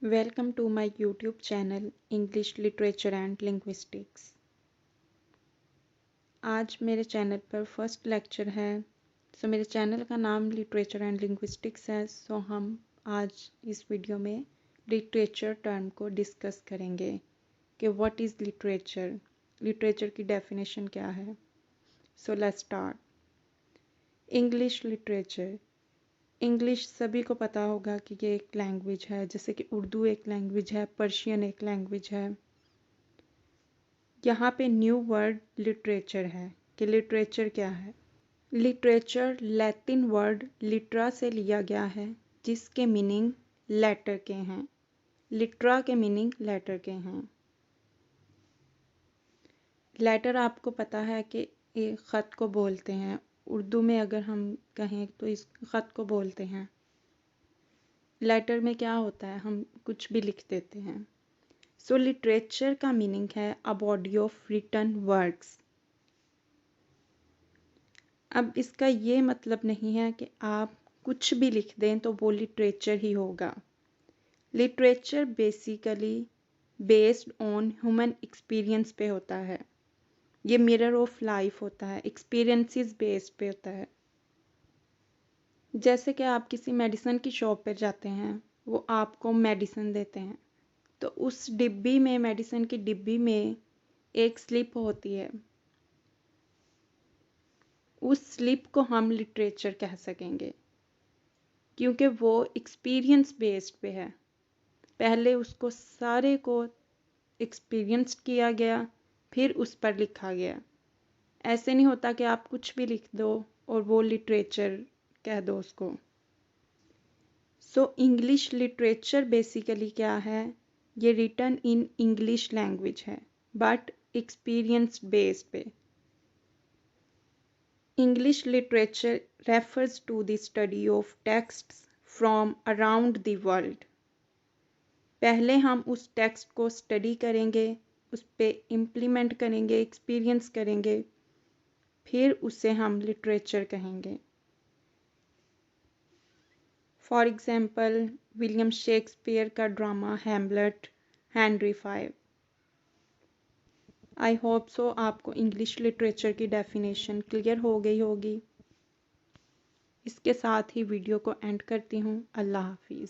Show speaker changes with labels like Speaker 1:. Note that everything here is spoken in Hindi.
Speaker 1: Welcome to my YouTube channel English Literature and Linguistics। आज मेरे चैनल पर फर्स्ट लेक्चर है। मेरे चैनल का नाम लिटरेचर एंड लिंग्विस्टिक्स है। हम आज इस वीडियो में लिटरेचर टर्म को डिस्कस करेंगे कि व्हाट इज़ लिटरेचर, लिटरेचर की डेफिनेशन क्या है। Let's start. English literature. English सभी को पता होगा कि ये एक लैंग्वेज है, जैसे कि उर्दू एक लैंग्वेज है, पर्शियन एक लैंग्वेज है। यहाँ पे न्यू वर्ड लिटरेचर है कि लिटरेचर क्या है। लिटरेचर लैटिन वर्ड लिट्रा से लिया गया है, जिसके मीनिंग लेटर के हैं। लिट्रा के मीनिंग लेटर के हैं। लेटर आपको पता है कि एक ख़त को बोलते हैं। उर्दू में अगर हम कहें तो इस ख़त को बोलते हैं। लेटर में क्या होता है, हम कुछ भी लिख देते हैं। लिटरेचर का मीनिंग है a body of written words. अब इसका ये मतलब नहीं है कि आप कुछ भी लिख दें तो वो लिटरेचर ही होगा। Literature basically based on human experience पे होता है। ये मिरर ऑफ लाइफ होता है, एक्सपीरियंसेस बेस्ड पे होता है। जैसे कि आप किसी मेडिसिन की शॉप पर जाते हैं, वो आपको मेडिसिन देते हैं, तो उस डिब्बी में, मेडिसिन की डिब्बी में एक स्लिप होती है। उस स्लिप को हम लिटरेचर कह सकेंगे, क्योंकि वो एक्सपीरियंस बेस्ड पे है। पहले उसको सारे को एक्सपीरियंस किया गया, फिर उस पर लिखा गया। ऐसे नहीं होता कि आप कुछ भी लिख दो और वो लिटरेचर कह दो उसको। इंग्लिश लिटरेचर बेसिकली क्या है, ये रिटन इन इंग्लिश लैंग्वेज है, बट एक्सपीरियंस बेस्ड पे। English literature refers to the study of texts from around the world। पहले हम उस टेक्स्ट को स्टडी करेंगे, उस पे इम्प्लीमेंट करेंगे, एक्सपीरियंस करेंगे, फिर उसे हम लिटरेचर कहेंगे। फॉर एग्जाम्पल विलियम शेक्सपियर का drama Hamlet, Henry V। I hope so आपको इंग्लिश लिटरेचर की डेफिनेशन क्लियर हो गई होगी। इसके साथ ही वीडियो को एंड करती हूँ। अल्लाह हाफिज़।